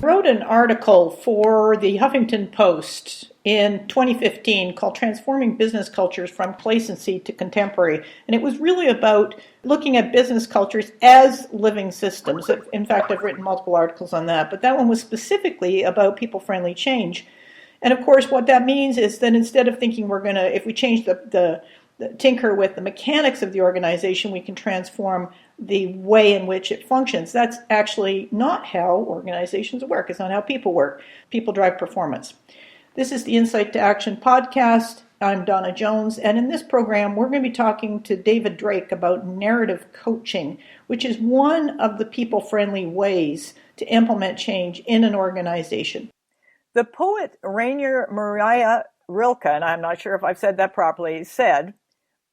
I wrote an article for the Huffington Post in 2015 called Transforming Business Cultures from Complacency to Contemporary. And it was really about looking at business cultures as living systems. In fact, I've written multiple articles on that, but that one was specifically about people-friendly change. And of course, what that means is that instead of thinking if we change the tinker with the mechanics of the organization, we can transform the way in which it functions. That's actually not how organizations work. It's not how people work. People drive performance. This is the Insight to Action podcast. I'm Donna Jones, and in this program, we're going to be talking to David Drake about narrative coaching, which is one of the people-friendly ways to implement change in an organization. The poet Rainer Maria Rilke, and I'm not sure if I've said that properly, said,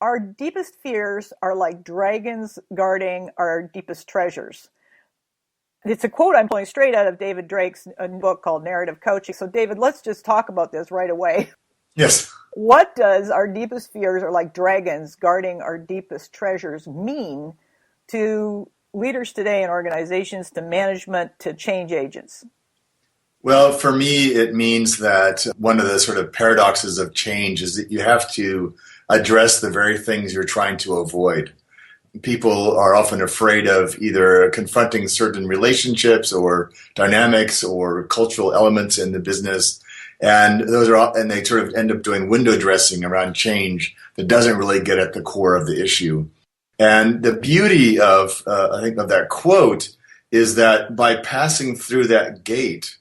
"Our deepest fears are like dragons guarding our deepest treasures." It's a quote I'm pulling straight out of David Drake's book called Narrative Coaching. So, David, let's just talk about this right away. Yes. What does "our deepest fears are like dragons guarding our deepest treasures" mean to leaders today in organizations, to management, to change agents? Well, for me, it means that one of the sort of paradoxes of change is that you have to address the very things you're trying to avoid. People are often afraid of either confronting certain relationships or dynamics or cultural elements in the business, and they sort of end up doing window dressing around change that doesn't really get at the core of the issue. And the beauty of, I think, of that quote is that by passing through that gate,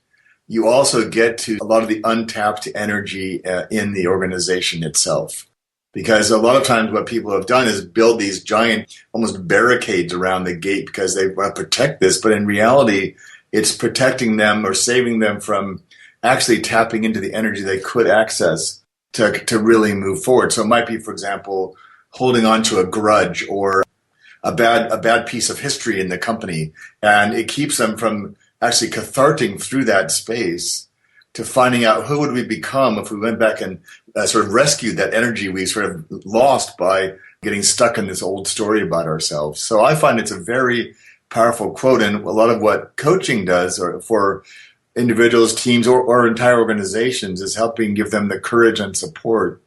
you also get to a lot of the untapped energy in the organization itself. Because a lot of times what people have done is build these giant, almost barricades around the gate because they want to protect this. But in reality, it's protecting them or saving them from actually tapping into the energy they could access to really move forward. So it might be, for example, holding on to a grudge or a bad piece of history in the company. And it keeps them from actually catharting through that space to finding out who would we become if we went back and sort of rescued that energy we sort of lost by getting stuck in this old story about ourselves. So I find it's a very powerful quote, and a lot of what coaching does or for individuals, teams, or entire organizations is helping give them the courage and support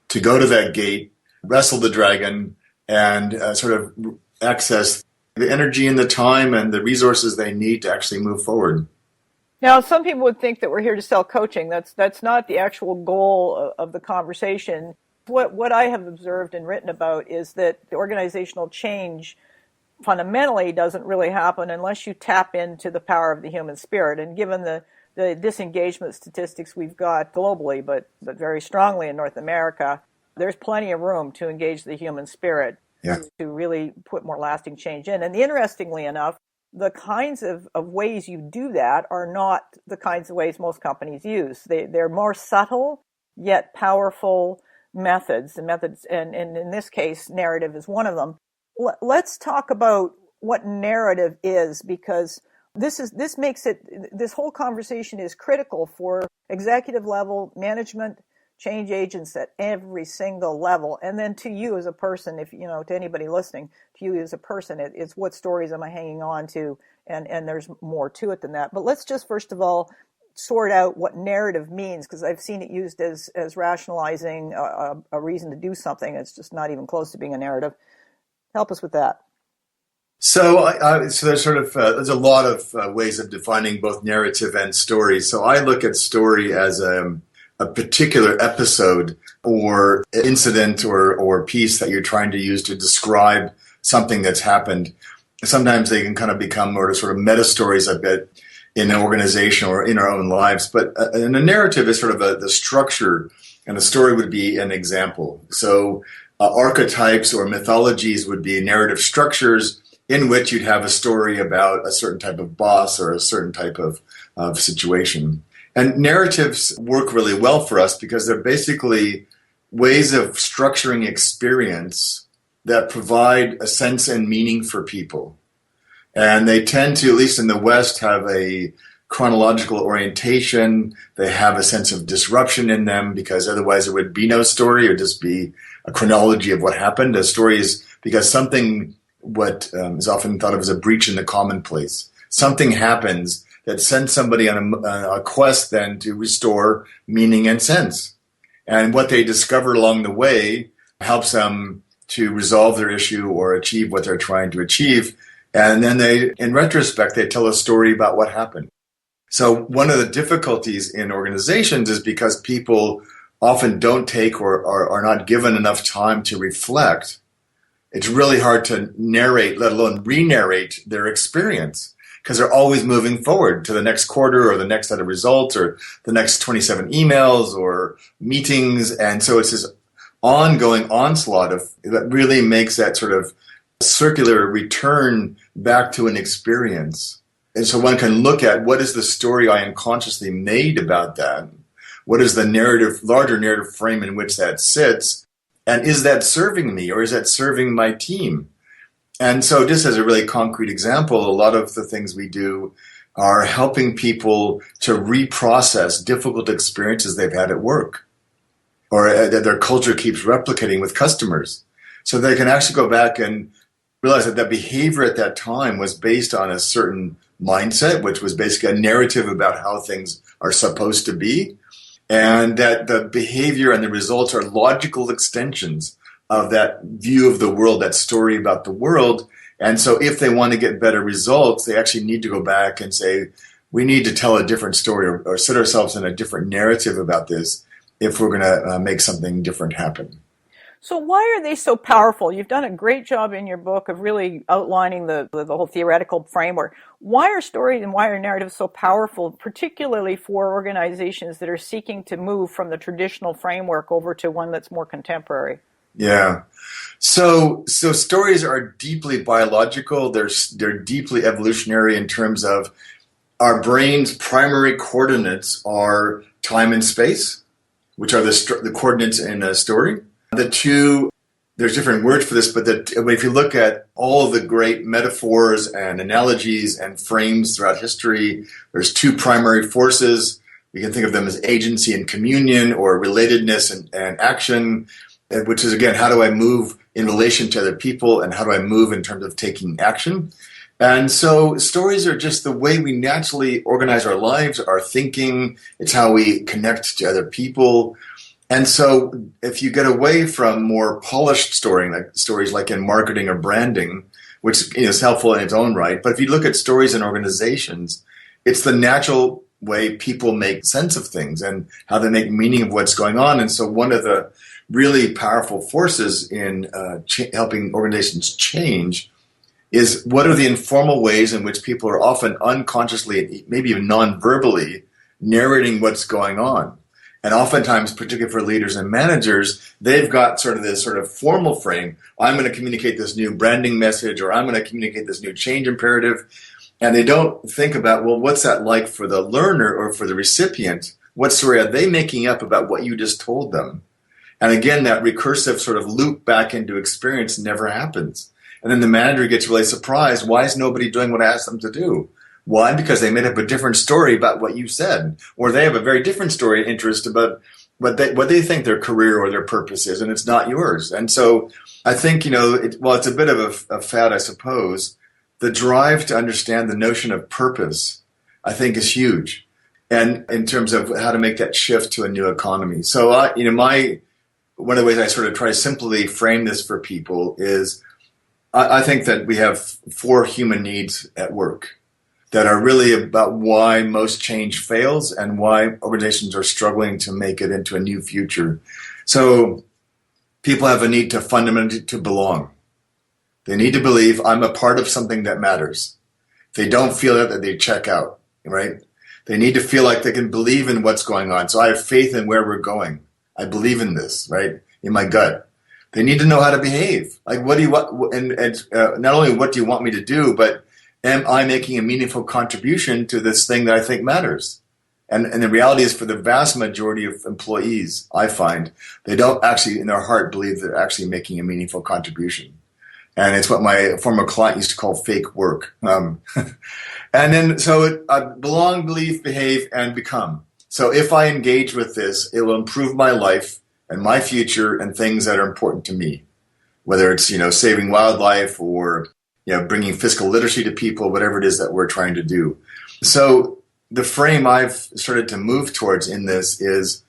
to go to that gate, wrestle the dragon, and sort of access the energy and the time and the resources they need to actually move forward. Now, some people would think that we're here to sell coaching. That's not the actual goal of the conversation. What I have observed and written about is that the organizational change fundamentally doesn't really happen unless you tap into the power of the human spirit. And given the disengagement statistics we've got globally, but very strongly in North America, there's plenty of room to engage the human spirit. Yeah. To really put more lasting change in. And interestingly enough, the kinds of ways you do that are not the kinds of ways most companies use. They're more subtle, yet powerful methods. And in this case, narrative is one of them. Let's talk about what narrative is, because this whole conversation is critical for executive level management, change agents at every single level. And then to you as a person, to anybody listening, to you as a person, it's what stories am I hanging on to? And there's more to it than that. But let's just first of all sort out what narrative means, because I've seen it used as rationalizing a reason to do something. It's just not even close to being a narrative. Help us with that. So there's there's a lot of ways of defining both narrative and story. So I look at story as a particular episode or incident or piece that you're trying to use to describe something that's happened. Sometimes they can kind of become more sort of meta stories a bit in an organization or in our own lives. But and a narrative is sort of the structure, and a story would be an example. So archetypes or mythologies would be narrative structures in which you'd have a story about a certain type of boss or a certain type of situation. And narratives work really well for us because they're basically ways of structuring experience that provide a sense and meaning for people. And they tend to, at least in the West, have a chronological orientation. They have a sense of disruption in them because otherwise it would be no story. It would just be a chronology of what happened. A story is because something what is often thought of as a breach in the commonplace. Something happens that sends somebody on a quest then to restore meaning and sense. And what they discover along the way helps them to resolve their issue or achieve what they're trying to achieve. And then in retrospect, they tell a story about what happened. So one of the difficulties in organizations is because people often don't take or are not given enough time to reflect. It's really hard to narrate, let alone re-narrate their experience, because they're always moving forward to the next quarter or the next set of results or the next 27 emails or meetings. And so it's this ongoing onslaught that really makes that sort of circular return back to an experience. And so one can look at what is the story I unconsciously made about that? What is the larger narrative frame in which that sits? And is that serving me or is that serving my team? And so just as a really concrete example, a lot of the things we do are helping people to reprocess difficult experiences they've had at work or that their culture keeps replicating with customers. So they can actually go back and realize that behavior at that time was based on a certain mindset, which was basically a narrative about how things are supposed to be. And that the behavior and the results are logical extensions of that view of the world, that story about the world. And so if they want to get better results, they actually need to go back and say, we need to tell a different story or set ourselves in a different narrative about this if we're going to make something different happen. So why are they so powerful? You've done a great job in your book of really outlining the whole theoretical framework. Why are stories and why are narratives so powerful, particularly for organizations that are seeking to move from the traditional framework over to one that's more contemporary? Yeah. So stories are deeply biological. They're deeply evolutionary in terms of our brain's primary coordinates are time and space, which are the coordinates in a story. There's different words for this, but if you look at all of the great metaphors and analogies and frames throughout history, there's two primary forces. We can think of them as agency and communion or relatedness and action, which is, again, how do I move in relation to other people and how do I move in terms of taking action? And so stories are just the way we naturally organize our lives, our thinking. It's how we connect to other people. And so if you get away from more polished stories like in marketing or branding, which is helpful in its own right, but if you look at stories in organizations, it's the natural way people make sense of things and how they make meaning of what's going on. And so one of the really powerful forces in helping organizations change is what are the informal ways in which people are often unconsciously, maybe even non-verbally, narrating what's going on. And oftentimes, particularly for leaders and managers, they've got sort of this sort of formal frame. I'm going to communicate this new branding message, or I'm going to communicate this new change imperative. And they don't think about, well, what's that like for the learner or for the recipient? What story are they making up about what you just told them? And again, that recursive sort of loop back into experience never happens. And then the manager gets really surprised. Why is nobody doing what I asked them to do? Why? Because they made up a different story about what you said, or they have a very different story and interest about what they think their career or their purpose is, and it's not yours. And so I think, while it's a bit of a fad, I suppose, the drive to understand the notion of purpose, I think, is huge. And in terms of how to make that shift to a new economy. So, one of the ways I sort of try to simply frame this for people is I think that we have 4 human needs at work that are really about why most change fails and why organizations are struggling to make it into a new future. So people have a need to fundamentally to belong. They need to believe I'm a part of something that matters. If they don't feel that they check out, right? They need to feel like they can believe in what's going on. So I have faith in where we're going. I believe in this, right? In my gut. They need to know how to behave. Like, what do you want? And not only what do you want me to do, but am I making a meaningful contribution to this thing that I think matters? And the reality is, for the vast majority of employees, I find they don't actually, in their heart, believe they're actually making a meaningful contribution. And it's what my former client used to call fake work. And then, so belong, believe, behave, and become. So if I engage with this, it will improve my life and my future and things that are important to me. whether it's, saving wildlife or, bringing fiscal literacy to people, whatever it is that we're trying to do. So the frame I've started to move towards in this is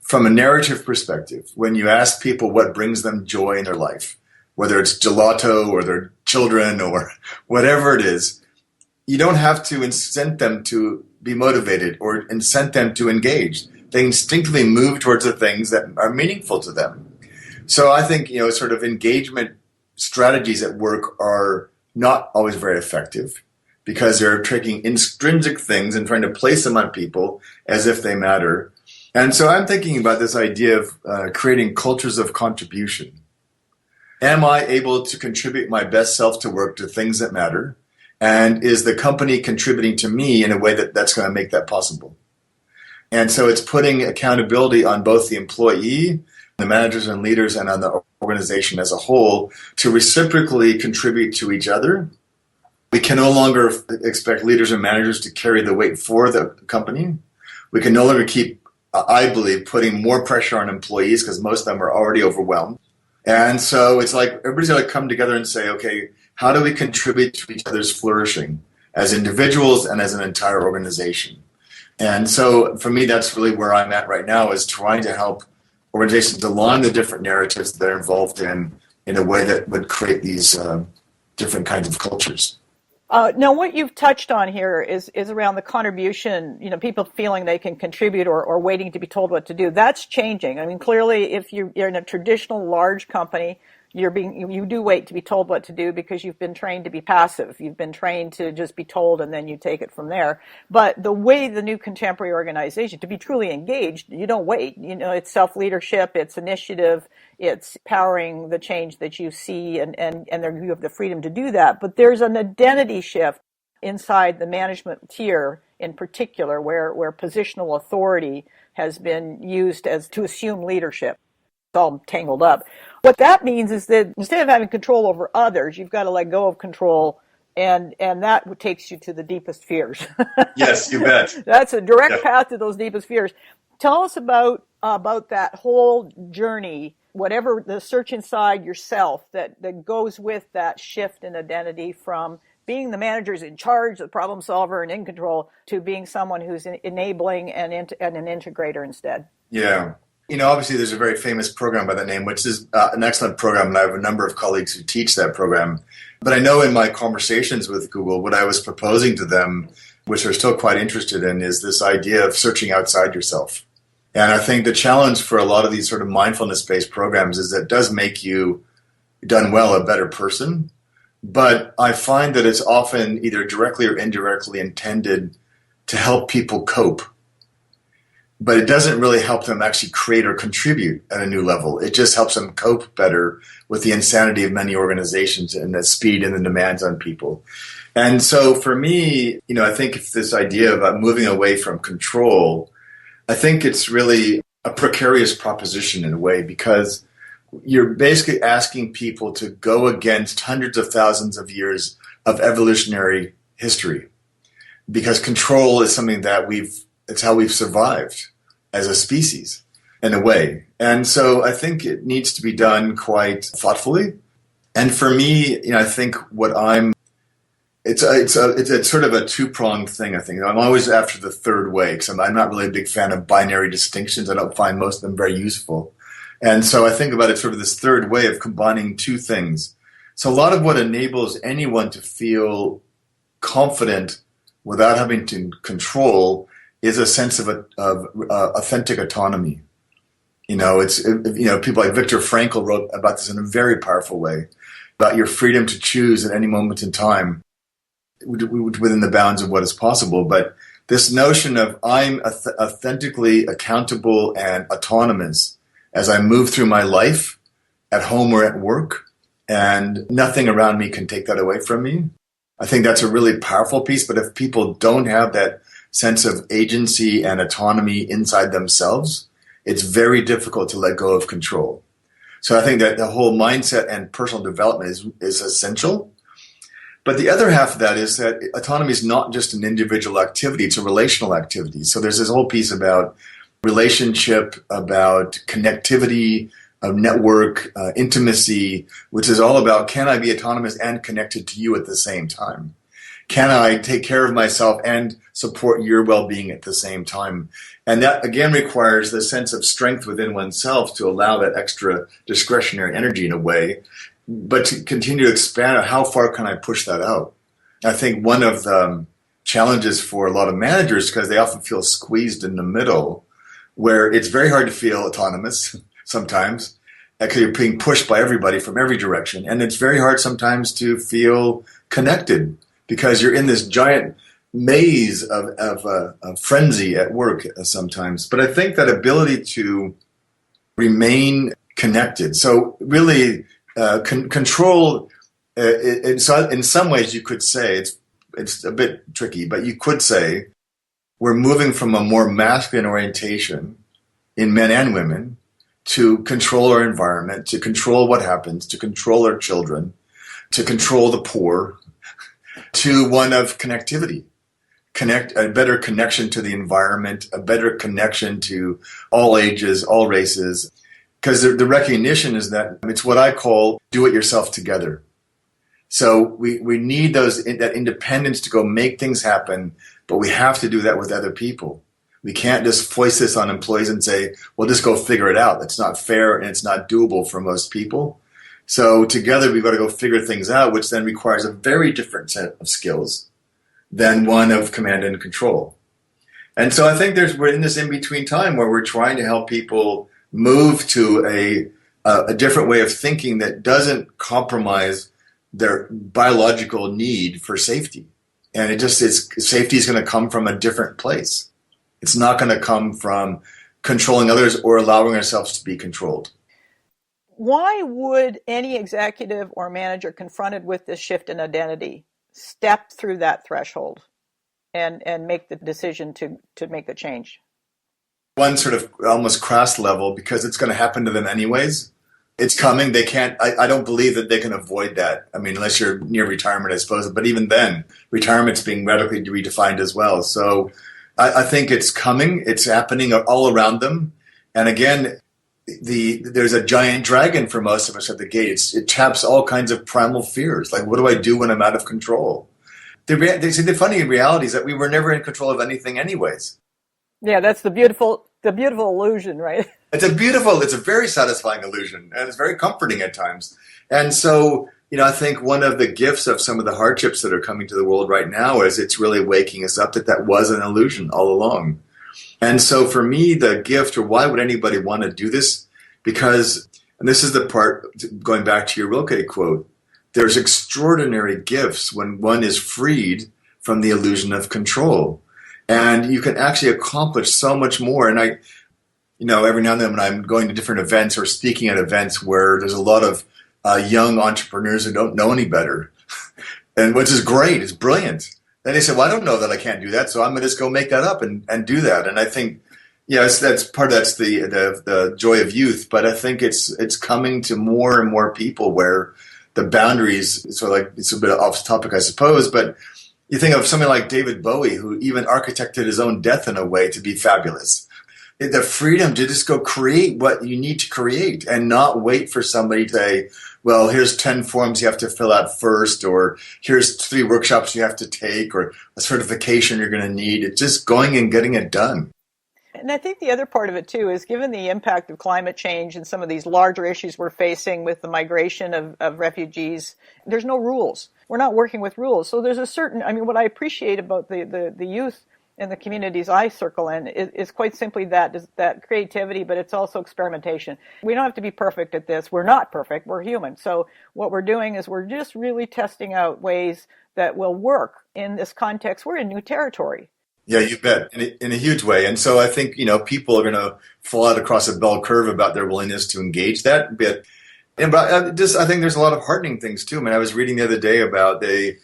from a narrative perspective. When you ask people what brings them joy in their life, whether it's gelato or their children or whatever it is, you don't have to incent them to be motivated or incent them to engage. They instinctively move towards the things that are meaningful to them. So I think, sort of engagement strategies at work are not always very effective because they're taking intrinsic things and trying to place them on people as if they matter. And so I'm thinking about this idea of creating cultures of contribution. Am I able to contribute my best self to work, to things that matter? And is the company contributing to me in a way that's going to make that possible? And so it's putting accountability on both the employee, the managers and leaders, and on the organization as a whole to reciprocally contribute to each other. We can no longer expect leaders and managers to carry the weight for the company. We can no longer keep, I believe, putting more pressure on employees because most of them are already overwhelmed. And so it's like everybody's got to come together and say, okay, how do we contribute to each other's flourishing as individuals and as an entire organization? And so for me, that's really where I'm at right now, is trying to help organizations align the different narratives that they're involved in a way that would create these different kinds of cultures. Now, what you've touched on here is around the contribution, people feeling they can contribute or waiting to be told what to do. That's changing. I mean, clearly, if you're in a traditional large company, you do wait to be told what to do because you've been trained to be passive. You've been trained to just be told and then you take it from there. But the way the new contemporary organization, to be truly engaged, you don't wait. It's self-leadership, it's initiative, it's powering the change that you see, and you have the freedom to do that. But there's an identity shift inside the management tier in particular where positional authority has been used as to assume leadership. It's all tangled up. What that means is that instead of having control over others, you've got to let go of control, and that takes you to the deepest fears. Yes, you bet. That's a direct path to those deepest fears. Tell us about that whole journey, whatever the search inside yourself that goes with that shift in identity from being the manager's in charge, the problem solver, and in control, to being someone who's enabling and an integrator instead. Yeah. Obviously there's a very famous program by that name, which is an excellent program, and I have a number of colleagues who teach that program. But I know in my conversations with Google, what I was proposing to them, which they're still quite interested in, is this idea of searching outside yourself. And I think the challenge for a lot of these sort of mindfulness-based programs is that it does make you, done well, a better person. But I find that it's often either directly or indirectly intended to help people cope. But it doesn't really help them actually create or contribute at a new level. It just helps them cope better with the insanity of many organizations and the speed and the demands on people. And so for me, I think if this idea about moving away from control, I think it's really a precarious proposition in a way, because you're basically asking people to go against hundreds of thousands of years of evolutionary history, because control is something that it's how we've survived as a species in a way. And so I think it needs to be done quite thoughtfully. And for me, I think it's sort of a two-pronged thing, I think. I'm always after the third way, because I'm not really a big fan of binary distinctions. I don't find most of them very useful. And so I think about it sort of this third way of combining two things. So a lot of what enables anyone to feel confident without having to control is a sense of authentic autonomy. People like Viktor Frankl wrote about this in a very powerful way, about your freedom to choose at any moment in time within the bounds of what is possible. But this notion of I'm authentically accountable and autonomous as I move through my life at home or at work, and nothing around me can take that away from me. I think that's a really powerful piece. But if people don't have that sense of agency and autonomy inside themselves, it's very difficult to let go of control. So I think that the whole mindset and personal development is essential. But the other half of that is that autonomy is not just an individual activity, it's a relational activity. So there's this whole piece about relationship, about connectivity, network, intimacy, which is all about, can I be autonomous and connected to you at the same time? Can I take care of myself and support your well-being at the same time? And that, again, requires the sense of strength within oneself to allow that extra discretionary energy in a way, but to continue to expand, how far can I push that out? I think one of the challenges for a lot of managers, because they often feel squeezed in the middle, where it's very hard to feel autonomous sometimes, because you're being pushed by everybody from every direction. And it's very hard sometimes to feel connected, because you're in this giant maze of frenzy at work sometimes. But I think that ability to remain connected, so really control, in some ways you could say, it's a bit tricky, but you could say we're moving from a more masculine orientation in men and women to control our environment, to control what happens, to control our children, to control the poor, to one of connectivity. A better connection to the environment, a better connection to all ages, all races. Because the recognition is that it's what I call do it yourself together. So we need that independence to go make things happen, but we have to do that with other people. We can't just foist this on employees and say, well, just go figure it out. That's not fair and it's not doable for most people. So together we've got to go figure things out, which then requires a very different set of skills than one of command and control. And so I think we're in this in-between time where we're trying to help people move to a different way of thinking that doesn't compromise their biological need for safety. And safety is going to come from a different place. It's not going to come from controlling others or allowing ourselves to be controlled. Why would any executive or manager confronted with this shift in identity step through that threshold and make the decision to make the change? One sort of almost crass level, because it's going to happen to them anyways. It's coming. They can't, I don't believe that they can avoid that. I mean, unless you're near retirement, I suppose. But even then, retirement's being radically redefined as well. So I think it's coming. It's happening all around them. And again, there's a giant dragon for most of us at the gate. It taps all kinds of primal fears. Like, what do I do when I'm out of control? The funny reality is that we were never in control of anything anyways. Yeah, that's the beautiful illusion, right? It's a very satisfying illusion, and it's very comforting at times. And so, I think one of the gifts of some of the hardships that are coming to the world right now is it's really waking us up that was an illusion all along. And so for me, the gift, or why would anybody want to do this? Because, and this is the part, going back to your Rilke quote, there's extraordinary gifts when one is freed from the illusion of control. And you can actually accomplish so much more. And every now and then when I'm going to different events or speaking at events where there's a lot of young entrepreneurs who don't know any better, and which is great, it's brilliant. Then they say, well, I don't know that I can't do that, so I'm going to just go make that up and do that. And I think, that's the joy of youth. But I think it's coming to more and more people where the boundaries, so like it's a bit off topic, I suppose, but you think of somebody like David Bowie, who even architected his own death in a way to be fabulous. The freedom to just go create what you need to create and not wait for somebody to say, well, here's 10 forms you have to fill out first, or here's 3 workshops you have to take, or a certification you're going to need. It's just going and getting it done. And I think the other part of it, too, is given the impact of climate change and some of these larger issues we're facing with the migration of refugees, there's no rules. We're not working with rules. So there's what I appreciate about the youth and the communities I circle in is quite simply that creativity, but it's also experimentation. We don't have to be perfect at this. We're not perfect. We're human. So what we're doing is we're just really testing out ways that will work in this context. We're in new territory. Yeah, you bet, in a huge way. And so I think, people are going to fall out across a bell curve about their willingness to engage that bit. But I think there's a lot of heartening things too. I mean, I was reading the other day about the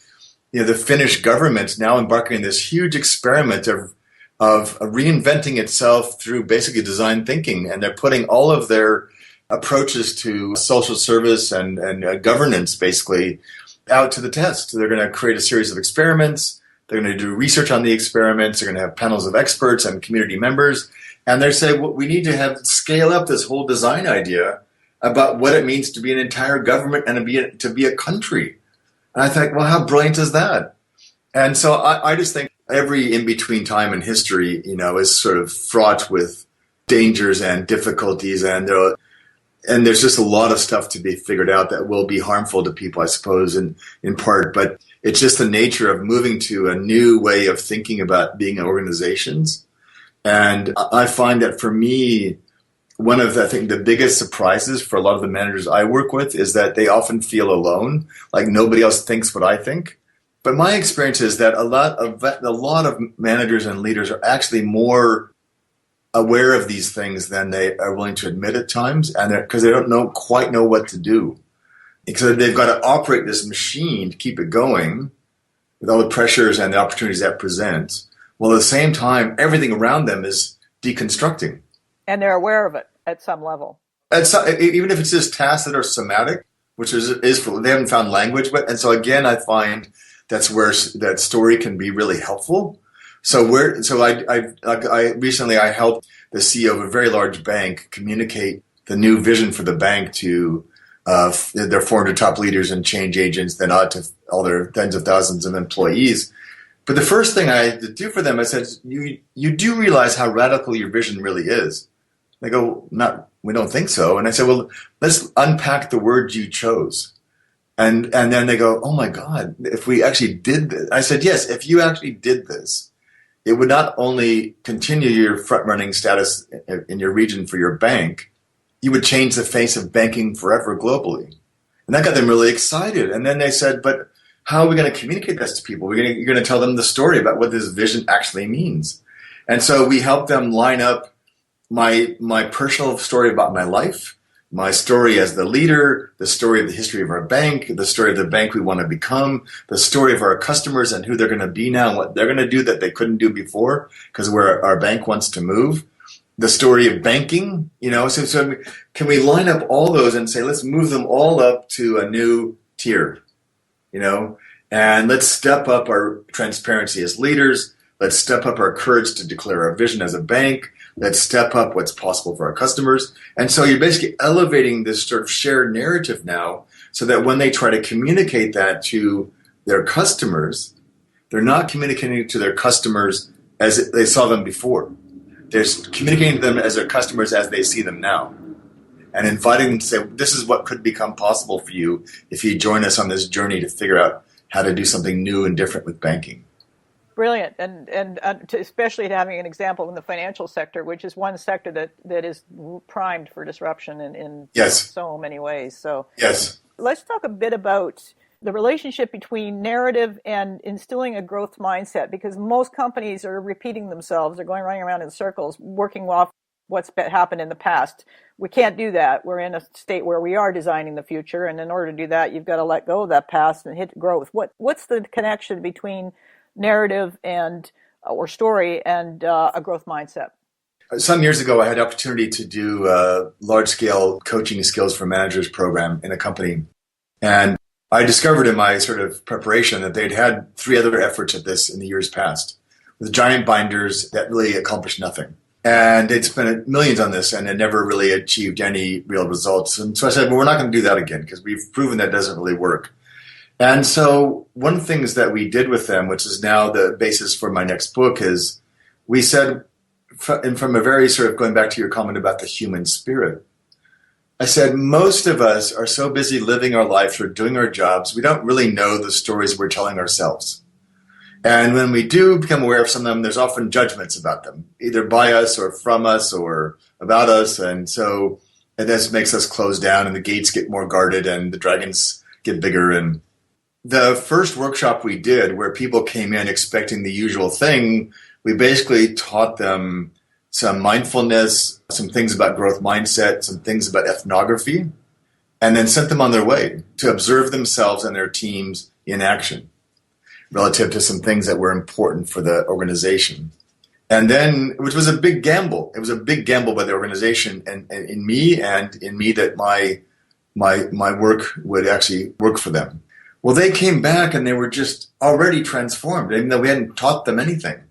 Finnish government's now embarking on this huge experiment of reinventing itself through basically design thinking. And they're putting all of their approaches to social service and governance basically out to the test. They're going to create a series of experiments. They're going to do research on the experiments. They're going to have panels of experts and community members. And they say, well, we need to scale up this whole design idea about what it means to be an entire government and to be a country. And I think, well, how brilliant is that? And so I just think every in-between time in history, is sort of fraught with dangers and difficulties, and there's just a lot of stuff to be figured out that will be harmful to people, I suppose, in part. But it's just the nature of moving to a new way of thinking about being in organizations. And I find that for me, one of, I think, the biggest surprises for a lot of the managers I work with is that they often feel alone, like nobody else thinks what I think. But my experience is that a lot of managers and leaders are actually more aware of these things than they are willing to admit at times, and because they don't quite know what to do. Because they've got to operate this machine to keep it going with all the pressures and the opportunities that presents, while at the same time, everything around them is deconstructing. And they're aware of it at some level. Even if it's just tasks that are somatic, which is for, they haven't found language, but, and so again, I find that's where that story can be really helpful. I recently helped the CEO of a very large bank communicate the new vision for the bank to their 400 top leaders and change agents, then out to all their tens of thousands of employees. But the first thing I had to do for them, I said, you do realize how radical your vision really is. They go, we don't think so. And I said, well, let's unpack the words you chose. And then they go, oh my God, if we actually did this. I said, yes, if you actually did this, it would not only continue your front-running status in your region for your bank, you would change the face of banking forever globally. And that got them really excited. And then they said, but how are we going to communicate this to people? You're going to tell them the story about what this vision actually means. And so we helped them line up my personal story about my life, my story as the leader, the story of the history of our bank, the story of the bank we want to become, the story of our customers and who they're going to be now and what they're going to do that they couldn't do before because where our bank wants to move, the story of banking, so can we line up all those and say, let's move them all up to a new tier, and let's step up our transparency as leaders. Let's step up our courage to declare our vision as a bank. Let's step up what's possible for our customers. And so you're basically elevating this sort of shared narrative now so that when they try to communicate that to their customers, they're not communicating to their customers as they saw them before. They're communicating to them as their customers as they see them now and inviting them to say, this is what could become possible for you if you join us on this journey to figure out how to do something new and different with banking. Brilliant, and especially having an example in the financial sector, which is one sector that is primed for disruption in yes. so many ways. So yes. Let's talk a bit about the relationship between narrative and instilling a growth mindset, because most companies are repeating themselves. They're running around in circles, working off what's happened in the past. We can't do that. We're in a state where we are designing the future, and in order to do that, you've got to let go of that past and hit growth. What's the connection between narrative or story and a growth mindset? Some years ago, I had the opportunity to do a large-scale coaching skills for managers program in a company. And I discovered in my sort of preparation that they'd had 3 other efforts at this in the years past with giant binders that really accomplished nothing. And they'd spent millions on this and had never really achieved any real results. And so I said, well, we're not going to do that again because we've proven that doesn't really work. And so one of the things that we did with them, which is now the basis for my next book, is we said, and from a very sort of going back to your comment about the human spirit, I said, most of us are so busy living our lives or doing our jobs, we don't really know the stories we're telling ourselves. And when we do become aware of some of them, there's often judgments about them, either by us or from us or about us. And so this makes us close down and the gates get more guarded and the dragons get bigger. And the first workshop we did where people came in expecting the usual thing, we basically taught them some mindfulness, some things about growth mindset, some things about ethnography, and then sent them on their way to observe themselves and their teams in action relative to some things that were important for the organization. And then, which was a big gamble. It was a big gamble by the organization and in me that my work would actually work for them. Well, they came back and they were just already transformed, even though we hadn't taught them anything.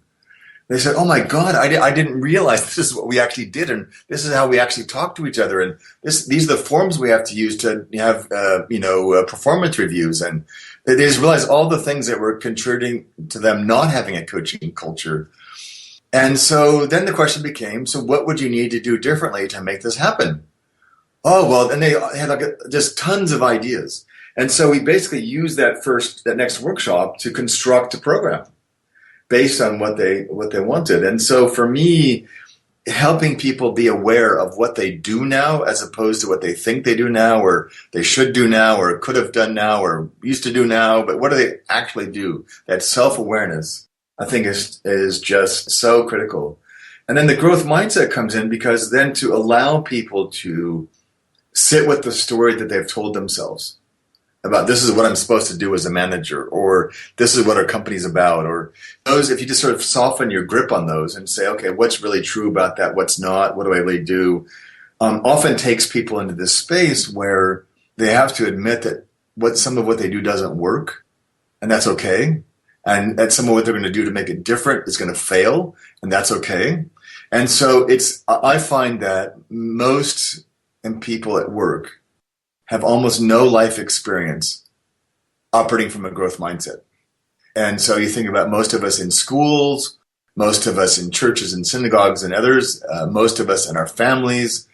They said, "Oh my God, I didn't realize this is what we actually did, and this is how we actually talk to each other, and these are the forms we have to use to have performance reviews." And they just realized all the things that were contributing to them not having a coaching culture. And so then the question became, so what would you need to do differently to make this happen? Oh, well, and they had just tons of ideas. And so we basically used that next workshop to construct a program based on what they wanted. And so for me, helping people be aware of what they do now as opposed to what they think they do now or they should do now or could have done now or used to do now, but what do they actually do? That self-awareness, I think, is just so critical. And then the growth mindset comes in, because then to allow people to sit with the story that they've told themselves about, this is what I'm supposed to do as a manager, or this is what our company's about, or those, if you just sort of soften your grip on those and say, okay, what's really true about that? What's not? What do I really do? Often takes people into this space where they have to admit that some of what they do doesn't work, and that's okay. And that some of what they're going to do to make it different is going to fail, and that's okay. And so I find that most people at work have almost no life experience operating from a growth mindset. And so you think about most of us in schools, most of us in churches and synagogues and others, most of us in our families.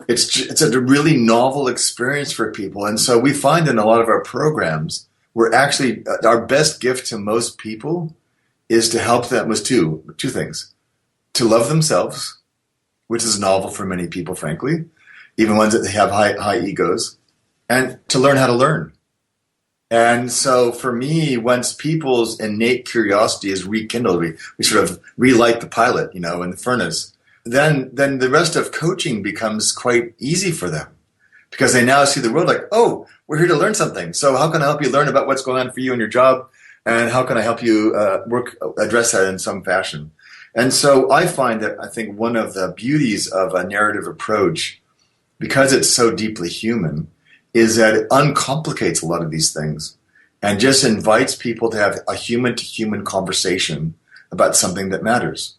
It's a really novel experience for people. And so we find in a lot of our programs, we're actually, our best gift to most people is to help them with two things. To love themselves, which is novel for many people, frankly, even ones that have high egos, and to learn how to learn. And so for me, once people's innate curiosity is rekindled, we sort of relight the pilot, in the furnace, then the rest of coaching becomes quite easy for them, because they now see the world like, oh, we're here to learn something. So how can I help you learn about what's going on for you in your job? And how can I help you address that in some fashion? And so I find that I think one of the beauties of a narrative approach, because it's so deeply human, is that it uncomplicates a lot of these things and just invites people to have a human-to-human conversation about something that matters.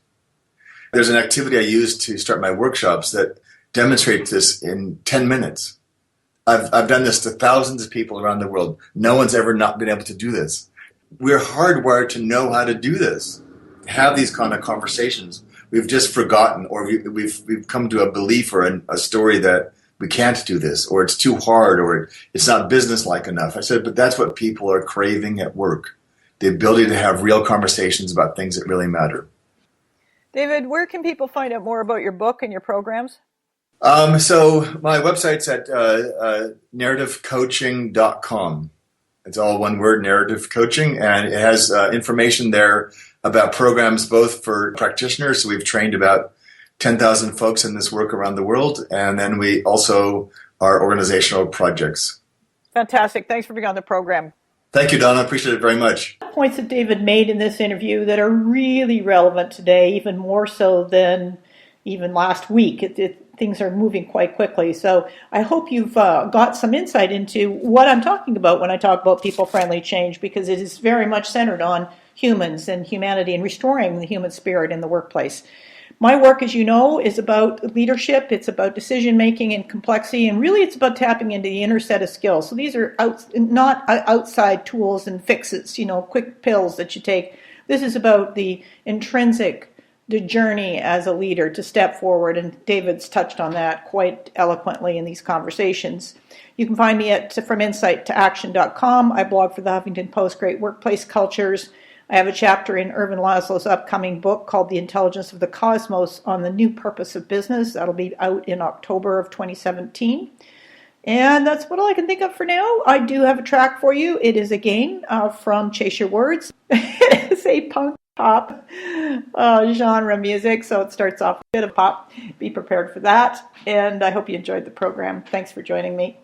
There's an activity I use to start my workshops that demonstrates this in 10 minutes. I've done this to thousands of people around the world. No one's ever not been able to do this. We're hardwired to know how to do this, have these kind of conversations. We've just forgotten, or we've come to a belief or a story that we can't do this, or it's too hard, or it's not businesslike enough. I said, but that's what people are craving at work, the ability to have real conversations about things that really matter. David, where can people find out more about your book and your programs? So my website's at narrativecoaching.com. It's all one word, narrative coaching, and it has information there about programs both for practitioners. So we've trained about 10,000 folks in this work around the world, and then we also are organizational projects. Fantastic. Thanks for being on the program. Thank you, Donna. I appreciate it very much. Points that David made in this interview that are really relevant today, even more so than even last week. Things are moving quite quickly. So I hope you've got some insight into what I'm talking about when I talk about people-friendly change, because it is very much centered on humans and humanity and restoring the human spirit in the workplace. My work, as you know, is about leadership. It's about decision-making and complexity, and really it's about tapping into the inner set of skills. So these are not outside tools and fixes, quick pills that you take. This is about the intrinsic, the journey as a leader to step forward, and David's touched on that quite eloquently in these conversations. You can find me at FromInsightToAction.com. I blog for the Huffington Post, Great Workplace Cultures. I have a chapter in Irvin Laszlo's upcoming book called The Intelligence of the Cosmos on the New Purpose of Business. That'll be out in October of 2017. And that's what all I can think of for now. I do have a track for you. It is again from Chase Your Words. It's a punk pop genre music, so it starts off a bit of pop. Be prepared for that. And I hope you enjoyed the program. Thanks for joining me.